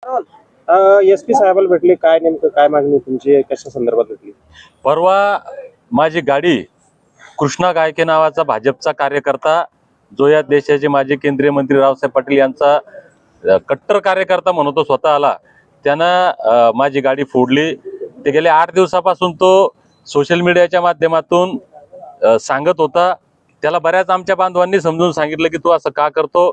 SP साहेबाला भेटले, काय नेमकं काय मागणी तुमची, कशा संदर्भात भेटली? परवा माझी गाडी कृष्णा गायके नावाचा भाजपचा कार्यकर्ता, जो या देशाचे माजी केंद्रीय मंत्री रावसाहेब पाटील यांचा कट्टर कार्यकर्ता म्हणतो स्वतःला, त्यानं माझी गाडी फोडली. ते गेले 8 दिवसापासून तो सोशल मीडियाच्या माध्यमातून सांगत होता. त्याला बऱ्याच आमच्या बांधवांनी समजून सांगितलं की तू असं का करतो.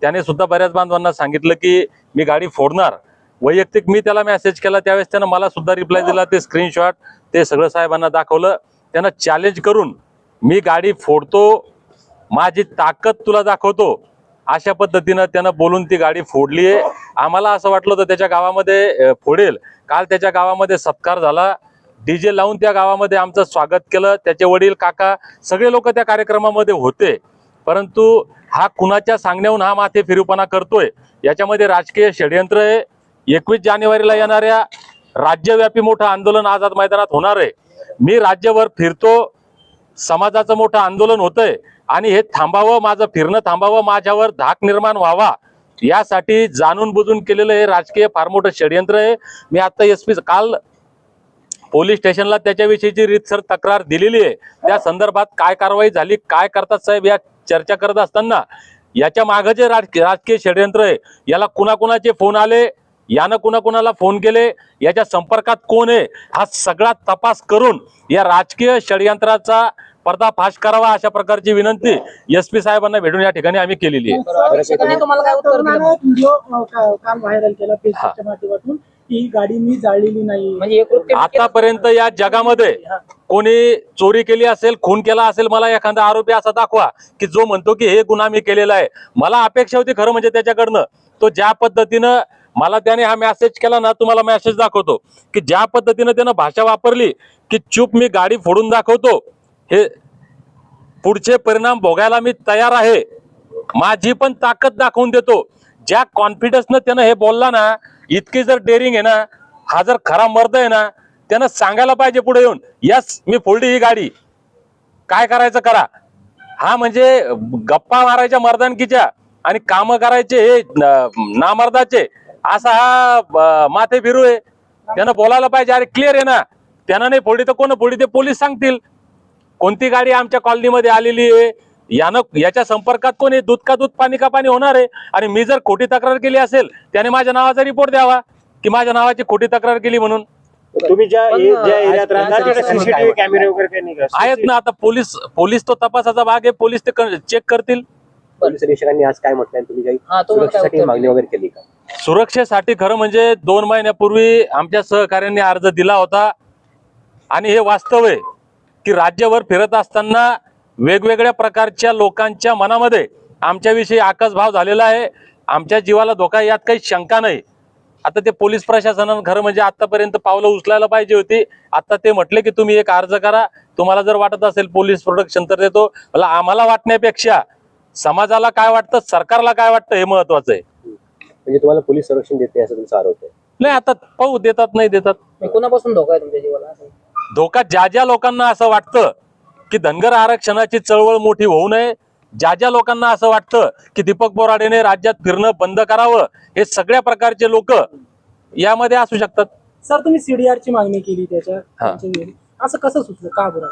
त्याने सुद्धा बऱ्याच बांधवांना सांगितलं की मी गाडी फोडणार. वैयक्तिक मी त्याला मेसेज केला, त्यावेळेस त्यानं मला सुद्धा रिप्लाय दिला. ते स्क्रीनशॉट ते सगळं साहेबांना दाखवलं. त्यानं चॅलेंज करून मी गाडी फोडतो, माझी ताकद तुला दाखवतो, अशा पद्धतीनं त्यानं बोलून ती गाडी फोडली आहे. आम्हाला असं वाटलं होतं त्याच्या गावामध्ये फोडेल. काल त्याच्या गावामध्ये सत्कार झाला, डीजे लावून त्या गावामध्ये आमचं स्वागत केलं. त्याचे वडील, काका सगळे लोक त्या कार्यक्रमामध्ये होते. परंतु हा कुणाच्या सांगण्याहून हा माथे फिरूपणा करतोय. याच्यामध्ये राजकीय षडयंत्र आहे. 21 जानेवारीला येणाऱ्या राज्यव्यापी मोठं आंदोलन आझाद मैदानात होणार आहे. मी राज्यभर फिरतो, समाजाचं मोठं आंदोलन होतंय आणि हे थांबावं, माझं फिरणं थांबावं, माझ्यावर धाक निर्माण व्हावा, यासाठी जाणून बुजून केलेलं हे राजकीय फार मोठं षडयंत्र आहे. मी आता एसपी काल पोलीस स्टेशनला त्याच्याविषयीची रीतसर तक्रार दिलेली आहे. त्या संदर्भात काय कारवाई झाली, काय करतात साहेब, या चर्चा करत असताना याच्या मागे जे राजकीय षडयंत्र आहे, याला कुणाकुणाचे फोन आले, यानं कुणाकुणाला फोन केले, याच्या संपर्कात कोण आहे, हा सगळा तपास करून या राजकीय षडयंत्राचा पर्दाफाश करावा, अशा प्रकारची विनंती एसपी साहेबांना भेटून या ठिकाणी आम्ही केलेली आहे. काल व्हायरल केला फेसबुकच्या माध्यमातून ही गाडी मी जाळलेली नाही. म्हणजे आतापर्यंत या जगामध्ये कोणी चोरी केली असेल, खून केला असेल, मला एखादा आरोपी असा दाखवा की जो म्हणतो की हे गुन्हा मी केलेला आहे. मला अपेक्षा होती खरं म्हणजे त्याच्याकडनं, तो ज्या पद्धतीनं मला त्याने हा मेसेज केला ना, तुम्हाला मेसेज दाखवतो की ज्या पद्धतीनं त्यानं भाषा वापरली की चूप मी गाडी फोडून दाखवतो, हे पुढचे परिणाम भोगायला मी तयार आहे, माझी पण ताकद दाखवून देतो, ज्या कॉन्फिडन्सनं त्यानं हे बोलला ना, इतकी जर डेअरिंग आहे ना, हा जर खरा मर्द आहे ना, त्यानं सांगायला पाहिजे पुढे येऊन, यस मी फोडली ही गाडी, काय करायचं करा. हा म्हणजे गप्पा मारायच्या मर्दानकीच्या आणि काम करायचे हे नामर्दाचे, असा हा माथे फिरू आहे. त्यानं बोलायला पाहिजे, अरे क्लिअर आहे ना, त्यानं नाही फोडी तर कोण फोडी ते पोलीस सांगतील. कोणती गाडी आमच्या कॉलनीमध्ये आलेली आहे, याच्या संपर्कात कोणी, दूध का दूध पाणी का पाणी होणार आहे. आणि मी जर खोटी तक्रार केली असेल, त्याने माझ्या नावाचा रिपोर्ट द्यावा की माझ्या नावाची खोटी तक्रार केली म्हणून. तुम्ही ज्या एरियात राहता तिथे सीसीटीव्ही कॅमेरे वगैरे काही नाही का? आहेत ना, आता पोलीस तो तपासाचा भाग आहे, पोलीस ते चेक करतील. पोलीस निरीक्षकांनी आज काय म्हटलंय, तुम्ही काही सुरक्षेसाठी मागणी वगैरे केली का? सुरक्षेसाठी खरं म्हणजे 2 महिन्यापूर्वी आमच्या सहकाऱ्यांनी अर्ज दिला होता. आणि हे वास्तव आहे की राज्यभर फिरत असताना वेगवेगळ्या प्रकारच्या लोकांच्या मनामध्ये आमच्याविषयी आकाशभाव झालेला आहे. आमच्या जीवाला धोका आहे, यात काही शंका नाही. आता ते पोलीस प्रशासनानं खरं म्हणजे आतापर्यंत पावलं उचलायला पाहिजे होती. आता ते म्हटले की तुम्ही एक अर्ज करा, तुम्हाला जर वाटत असेल पोलीस प्रोटेक्शन तर देतो. मला आम्हाला वाटण्यापेक्षा समाजाला काय वाटतं, सरकारला काय वाटतं, हे महत्वाचं आहे. म्हणजे तुम्हाला पोलीस संरक्षण देत नाही असं तुमचा आरोप आहे? नाही, आता पाहू देतात नाही देतात. कोणापासून धोका आहे तुमच्या जीवाला? धोका ज्या लोकांना असं वाटतं की धनगर आरक्षणाची चळवळ मोठी होऊ नये, ज्या लोकांना असं वाटतं की दीपक बोराडेने राज्यात फिरणं बंद करावं, हे सगळ्या प्रकारचे लोक यामध्ये असू शकतात. सर, तुम्ही सीडीआरची मागणी केली त्याच्या, असं कसं सुचलं, का बरं?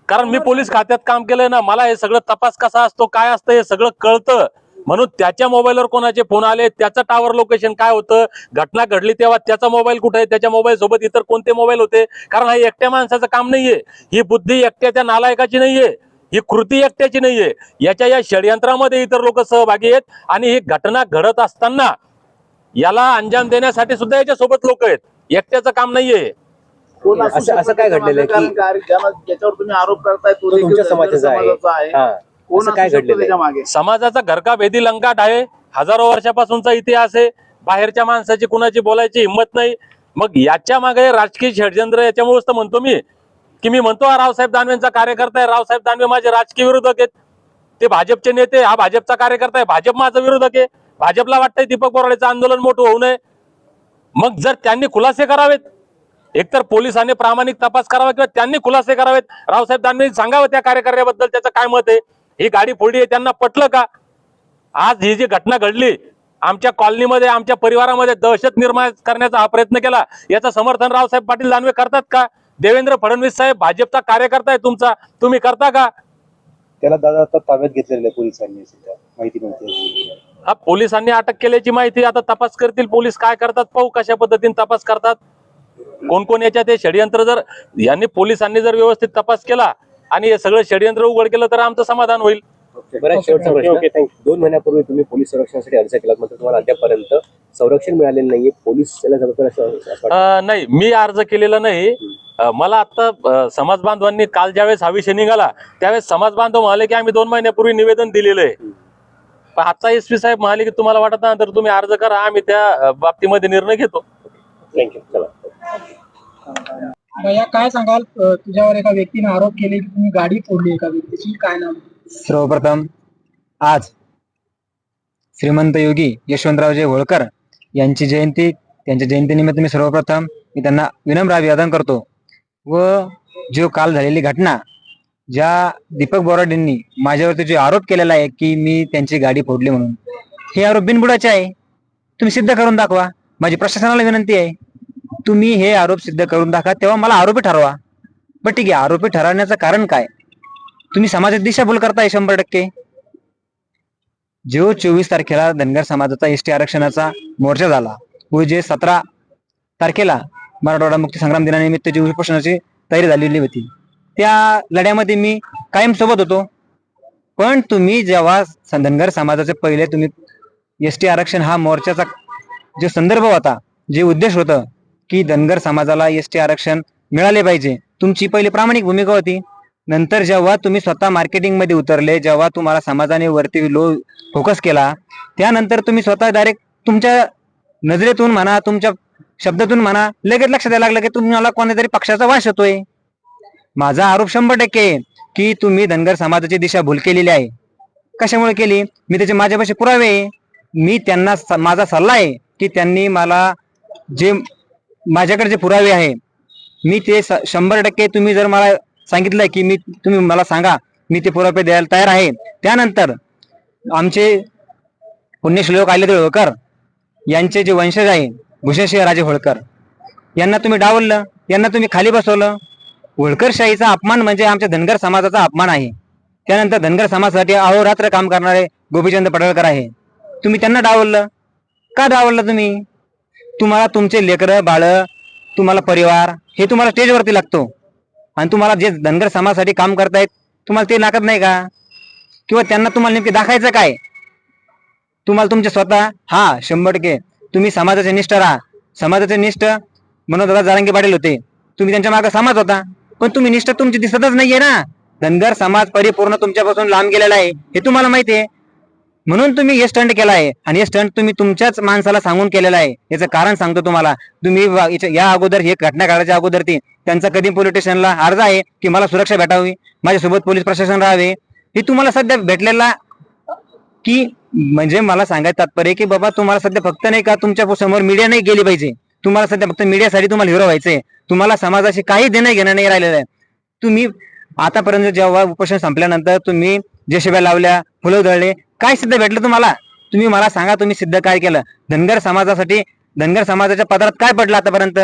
कारण मी पोलीस खात्यात काम केलंय ना, मला हे सगळं तपास कसा असतो, काय असतं, हे सगळं कळतं. म्हणून त्याच्या मोबाईलवर कोणाचे फोन आले, त्याचं टावर लोकेशन काय होतं, घटना घडली तेव्हा त्याचा मोबाईल कुठे आहे, त्याच्या मोबाईल सोबत इतर कोणते मोबाईल होते. कारण हा एकट्या माणसाचं काम नाहीये, ही बुद्धी एकट्या त्या नालायकाची नाहीये, ही कृती एकट्याची नाहीये. या षडयंत्रामध्ये इतर लोक सहभागी आहेत. आणि ही घटना घडत असताना याला अंजाम देण्यासाठी सुद्धा याच्या सोबत लोक आहेत, एकट्याचं काम नाहीये. असं काय घडलेलं आहे की ज्याच्यावर तुम्ही आरोप करताय तो तुमच्या समाजाचा आहे? कोण काय घडलेलं मागे? समाजाचा घरका भेदी लंकाट आहे, हजारो वर्षापासूनचा इतिहास आहे. बाहेरच्या माणसाची कुणाची बोलायची हिंमत नाही. मग याच्या मागे राजकीय षडयंत्र. याच्यामुळेच तर म्हणतो मी की मी म्हणतो हा रावसाहेब दानवेंचा कार्यकर्ता आहे. रावसाहेब दानवे माझे राजकीय विरोधक आहेत, ते भाजपचे नेते, हा भाजपचा कार्यकर्ता आहे, भाजप माझा विरोधक आहे. भाजपला वाटतंय दीपक बोराडेचं आंदोलन मोठं होऊ नये. मग जर त्यांनी खुलासे करावेत, एकतर पोलिसांनी प्रामाणिक तपास करावा किंवा त्यांनी खुलासे करावेत. रावसाहेब दानवे सांगावं त्या कार्यकर्त्याबद्दल त्याचं काय मत आहे. ही गाडी फोडली आहे त्यांना पटलं का? आज ही जी घटना घडली आमच्या कॉलनीमध्ये आमच्या परिवारामध्ये दहशत निर्माण करण्याचा हा प्रयत्न केला, याचं समर्थन रावसाहेब पाटील दानवे करतात का? देवेंद्र फडणवीस साहेब भाजपचा कार्यकर्ता आहे तुमचा, तुम्ही करता का? त्याला दादा आता ताब्यात घेतलेलं आहे पोलिसांनी, सध्या माहिती मिळते. हा, पोलिसांनी अटक केल्याची माहिती, आता तपास करतील पोलीस, काय करतात पाहू, कशा पद्धतीने तपास करतात, कोण कोण याच्यात हे षडयंत्र. जर यांनी पोलिसांनी जर व्यवस्थित तपास केला आणि हे सगळं षडयंत्र उघड केलं तर आमचं समाधान होईल. बरं, शेवटचा प्रश्न. 2 महिन्यापूर्वी तुम्ही पोलीस संरक्षणासाठी अर्ज केला, मात्र तुम्हाला अद्यापर्यंत संरक्षण मिळालेलं नाहीये. पोलीस त्याला जबाबदार असं वाटतं? नाही, मी अर्ज केलेला नाही. मला आता समाज बांधवांनी काल ज्यावेळेस हा विषय निघाला त्यावेळेस समाज बांधव म्हणाले की आम्ही 2 महिन्यापूर्वी निवेदन दिलेलं आहे. पण आजचा एसपी साहेब म्हणाले की तुम्हाला वाटत नाही तर तुम्ही अर्ज करा, आम्ही त्या बाबतीमध्ये निर्णय घेतो. थँक्यू. चला. भैया काय सांगाल, तुझ्यावर एका व्यक्तीने आरोप केले की तुम्ही गाडी फोडली एका व्यक्तीची, काय नाव? सर्वप्रथम आज श्रीमंत योगी यशवंतरावजी होळकर यांची जयंती, त्यांच्या जयंतीनिमित्त मी सर्वप्रथम त्यांना विनम्र अभिवादन करतो. व जो काल झालेली घटना, ज्या दीपक बोराडेंनी माझ्यावरती जो आरोप केलेला आहे की मी त्यांची गाडी फोडली म्हणून, हे आरोप बिनबुडाचे आहे. तुम्ही सिद्ध करून दाखवा. माझी प्रशासनाला विनंती आहे, तुम्ही हे आरोप सिद्ध करून दाखवा, तेव्हा मला आरोपी ठरवा. पण ठीक आहे, आरोपी ठरवण्याचं कारण काय? तुम्ही समाजात दिशाभूल करताय 100%. जो 24 तारखेला धनगर समाजाचा एसटी आरक्षणाचा मोर्चा झाला व जे 17 तारखेला मराठवाडा मुक्ती संग्राम दिनानिमित्त जी उपोषणाची तयारी झालेली होती, त्या लढ्यामध्ये मी कायम सोबत होतो. पण तुम्ही जेव्हा धनगर समाजाचे पहिले तुम्ही एसटी आरक्षण हा मोर्चाचा जो संदर्भ होता, जे उद्देश होतं की धनगर समाजाला एसटी आरक्षण मिळाले पाहिजे, तुमची पहिली प्रामाणिक भूमिका होती. नंतर जेव्हा तुम्ही स्वतः मार्केटिंग मध्ये उतरले, जेव्हा तुम्हाला समाजाने वरती लो फोकस केला, त्यानंतर तुम्ही स्वतः डायरेक्ट तुमच्या नजरेतून म्हणा, तुमच्या शब्दातून म्हणा, लगेच लक्षात यायला लागलं की तुम्हाला कोणत्यातरी पक्षाचा वास येतोय. माझा आरोप 100% की तुम्ही धनगर समाजाची दिशाभूल केलेली आहे. कशामुळे केली? मी त्याचे माझ्यापाशी पुरावे आहे. मी त्यांना माझा सल्ला आहे की त्यांनी मला जे माझ्याकडे जे पुरावे आहे मी ते 100% तुम्ही जर मला सांगितलं की तुम्ही मला सांगा, मी ते पुरावे द्यायला तयार आहे. त्यानंतर आमचे पुण्यश्लोक अहिल्यादेवी होळकर यांचे जे वंशज आहे भूषणसिंह राजे होळकर, यांना तुम्ही डावललं, यांना तुम्ही खाली बसवलं. होळकरशाहीचा अपमान म्हणजे आमच्या धनगर समाजाचा अपमान आहे. त्यानंतर धनगर समाजासाठी अहोरात्र काम करणारे गोपीचंद पडळकर आहे, तुम्ही त्यांना डावललं. का डावललं तुम्ही? तुम्हाला तुमचे लेकरं बाळ, तुम्हाला परिवार हे तुम्हाला स्टेजवरती लागतो, आणि तुम्हाला जे धनगर समाजासाठी काम करतायत तुम्हाला ते लागत नाही का? किंवा त्यांना तुम्हाला नेमके दाखवायचं काय? तुम्हाला तुमचे स्वतः 100% तुम्ही समाजाचे निष्ठ राहा. समाजाचे निष्ठ मनोजदादा जरांगे पाटील होते, तुम्ही त्यांच्या मागे समाज होता, पण तुम्ही निष्ठ तुमची दिसतच नाहीये ना. धनगर समाज परिपूर्ण तुमच्यापासून लांब गेलेला आहे हे तुम्हाला माहिती आहे, म्हणून तुम्ही हे स्टंट केला आहे. आणि हे स्टंट तुम्ही तुमच्याच माणसाला सांगून केलेला आहे. याचं कारण सांगतो तुम्हाला. तुम्ही या अगोदर हे घटना घडायच्या अगोदर त्यांचा कधी पोलीस स्टेशनला अर्ज आहे की मला सुरक्षा भेटावी, माझ्यासोबत पोलीस प्रशासन राहावे. हे तुम्हाला सध्या भेटलेला की म्हणजे मला सांगायचं तात्पर्य की बाबा तुम्हाला सध्या फक्त नाही का तुमच्या समोर मीडिया नाही गेली पाहिजे, तुम्हाला सध्या फक्त मीडियासाठी तुम्हाला हिरो व्हायचंय. तुम्हाला समाजाशी काही देणं घेणं नाही राहिलेलं आहे. तुम्ही आतापर्यंत जेव्हा उपोषण संपल्यानंतर तुम्ही जेशिब्या लावल्या, फुलं उधळले, काय सिद्ध भेटलं तुम्हाला? तुम्ही मला सांगा, तुम्ही सिद्ध काय केलं? धनगर समाजासाठी, धनगर समाजाच्या पदरात काय पडलं आतापर्यंत?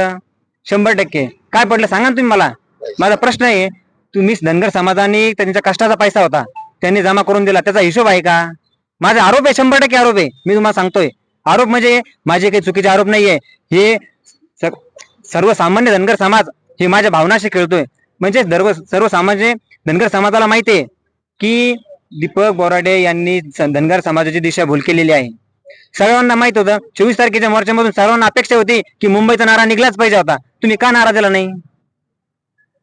100% काय पडलं सांगा तुम्ही मला. माझा प्रश्न आहे, तुम्ही धनगर समाजाने त्यांच्या कष्टाचा पैसा होता त्यांनी जमा करून दिला, त्याचा हिशोब आहे का? माझा आरोप आहे, 100% आरोप आहे. मी तुम्हाला सांगतोय, आरोप म्हणजे माझे काही चुकीचे आरोप नाहीये. हे सर्वसामान्य धनगर समाज हे माझ्या भावनाशी खेळतोय. म्हणजे सर्वसामान्य धनगर समाजाला माहिती आहे की दीपक बोराडे यांनी धनगर समाजाची दिशाभूल केलेली आहे. सर्वांना माहित होतं. 24 तारखेच्या मोर्चामधून सर्वांना अपेक्षा होती की मुंबईचा नारा निघलाच पाहिजे होता. तुम्ही का नारा दिला नाही?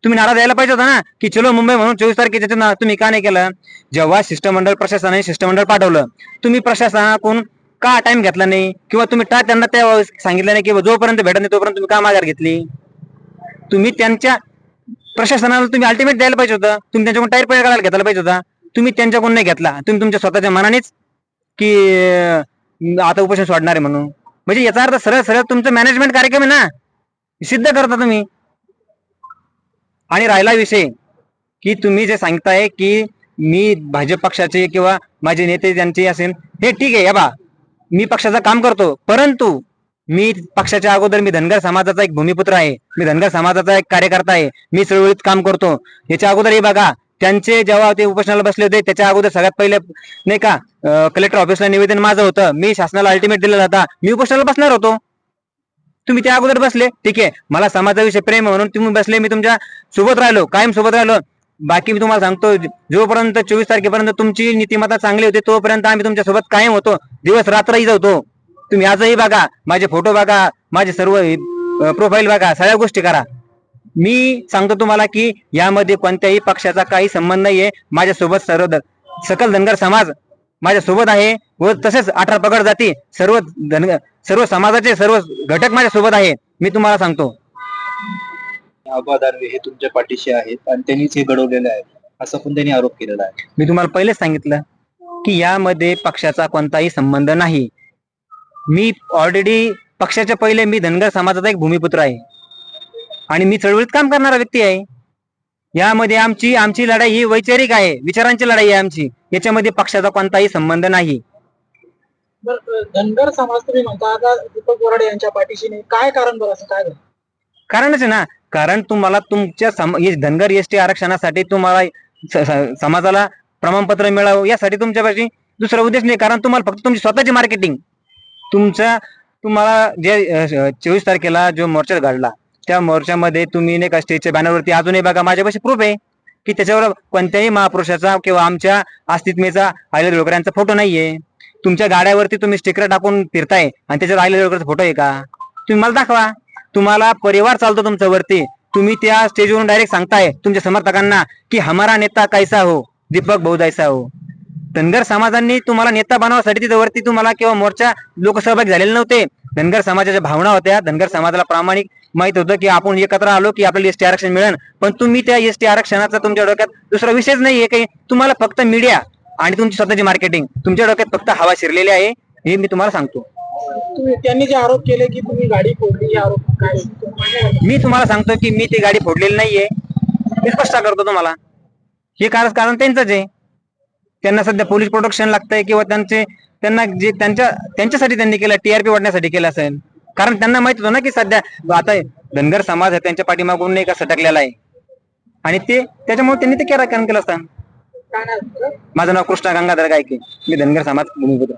तुम्ही नारा द्यायला पाहिजे होता ना की चलो मुंबई म्हणून. 24 तारखेच्या तुम्ही का नाही केलं? जेव्हा शिष्टमंडळ प्रशासनाने शिष्टमंडळ पाठवलं, तुम्ही प्रशासनाकडून का टाइम घेतला नाही? किंवा तुम्ही त्यांना त्या सांगितलं नाही की जोपर्यंत भेटत नाही तोपर्यंत तुम्ही का माघार घेतली? तुम्ही त्यांच्या प्रशासनाला तुम्ही अल्टिमेट द्यायला पाहिजे होतं. तुम्ही त्यांच्याकडून टायर पैर करायला घेतला पाहिजे होता. तुम्ही त्यांच्याकडून नाही घेतला. तुम्ही तुमच्या स्वतःच्या मनानेच की आता उपोषण सोडणार आहे म्हणून. म्हणजे याचा अर्थ सरळ सरळ तुमचं मॅनेजमेंट कार्यक्रम आहे ना, सिद्ध करता तुम्ही. आणि राहिला विषय की तुम्ही जे सांगताय की मी भाजप पक्षाचे किंवा माझे नेते त्यांचे असेल, हे ठीक आहे. बा मी पक्षाचं काम करतो, परंतु मी पक्षाच्या अगोदर मी धनगर समाजाचा एक भूमिपुत्र आहे, मी धनगर समाजाचा एक कार्यकर्ता आहे, मी चळवळीत काम करतो. याच्या अगोदर हे बघा, त्यांचे जेव्हा ते उपोषणाला बसले होते त्याच्या अगोदर सगळ्यात पहिले नाही का कलेक्टर ऑफिसला निवेदन माझं होतं, मी शासनाला अल्टिमेट दिलेला होता, मी उपोषणाला बसणार होतो. तुम्ही त्या अगोदर बसले, ठीक आहे, मला समाजाविषयी प्रेम म्हणून तुम्ही बसले, मी तुमच्या सोबत राहिलो, कायम सोबत राहिलो. बाकी मी तुम्हाला सांगतो, जोपर्यंत 24 तारखेपर्यंत तुमची नीतिमत्ता चांगली होती तोपर्यंत आम्ही तुमच्या सोबत कायम होतो, दिवस रात्र इथं होतो. तुम्ही आजही बघा, माझे फोटो बघा, माझे सर्व प्रोफाईल बघा, सगळ्या गोष्टी करा. मी सांगतो तुम्हाला की यामध्ये कोणत्याही पक्षाचा काही संबंध नाहीये. माझ्यासोबत सकल धनगर समाज माझ्या सोबत आहे व तसेच 18 पगड जाती सर्व समाजाचे सर्व घटक माझ्या सोबत आहे. मी तुम्हाला सांगतो, आबा दानवे हे तुमच्या पाठीशी आहेत आणि त्यांनीच हे घडवलेलं आहे असं पण त्यांनी आरोप केलेला आहे. मी तुम्हाला पहिलेच सांगितलं की यामध्ये पक्षाचा कोणताही संबंध नाही. मी ऑलरेडी पक्षाच्या पहिले मी धनगर समाजाचा एक भूमिपुत्र आहे आणि मी चळवळीत काम करणारा व्यक्ती आहे. यामध्ये आमची लढाई ही वैचारिक आहे, विचारांची लढाई आहे आमची, याच्यामध्ये पक्षाचा कोणताही संबंध नाही. बरं, धनगर समाज तुम्ही म्हणता आता दीपक बोराडे यांच्या पाठीशी नाही, काय कारण बरं असं काय झालं? कारणच आहे ना, कारण तुम्हाला तुमच्या धनगर एसटी आरक्षणासाठी तुम्हाला समाजाला प्रमाणपत्र मिळावं यासाठी तुमच्यापाशी दुसरा उद्देश नाही. कारण तुम्हाला फक्त तुमची स्वतःची मार्केटिंग, तुम्हाला जे 24 तारखेला जो मोर्चा घडला त्या मोर्चामध्ये तुम्ही नाही का स्टेजच्या बॅनरवरती अजूनही बघा माझ्यापाशी प्रूफ आहे की त्याच्यावर कोणत्याही महापुरुषाचा किंवा आमच्या अस्तित्वाचा अहिल्यादेवी होळकर यांचा फोटो नाहीये. तुमच्या गाड्यावरती तुम्ही स्टिकर टाकून फिरताय आणि त्याच्यावर अहिल्यादेवी होळकरचा फोटो आहे का? तुम्ही मला दाखवा. तुम्हाला परिवार चालतो तुमच्या वरती, तुम्ही त्या स्टेजवरून डायरेक्ट सांगताय तुमच्या समर्थकांना की हमारा नेता कैसा हो, दीपक भाऊ जैसा हो. धनगर समाजांनी तुम्हाला नेता बनवण्यासाठी तिथे वरती तुम्हाला किंवा मोर्चा लोक सहभागी झालेले नव्हते. धनगर समाजाच्या भावना होत्या, धनगर समाजाला प्रामाणिक माहित होतं की आपण एकत्र आलो की आपल्याला एसटी आरक्षण मिळेल. पण तुम्ही त्या एसटी आरक्षणाचा तुमच्या डोक्यात दुसरा विषयच नाहीये काही. तुम्हाला फक्त मीडिया आणि तुमची स्वतःची मार्केटिंग, तुमच्या डोक्यात फक्त हवा शिरलेली आहे, हे मी तुम्हाला सांगतो. त्यांनी जे आरोप केले की तुम्ही गाडी फोडली, हे आरोप काय? मी तुम्हाला सांगतो की मी ती गाडी फोडलेली नाहीये, मी स्पष्ट करतो तुम्हाला. हे कारण त्यांचंच आहे. त्यांना सध्या पोलीस प्रोटेक्शन लागतंय किंवा त्यांना जे त्यांच्यासाठी त्यांनी केलं, टीआरपी वाढण्यासाठी केलं असेल. कारण त्यांना माहित होतं ना की सध्या आता धनगर समाज त्यांच्या पाठीमागून नाही का सटकलेला आहे आणि त्याच्यामुळे त्यांनी ते केलं असतं. माझं नाव कृष्णा गंगाधर गायके, मी धनगर समाज भूमिपुत्र.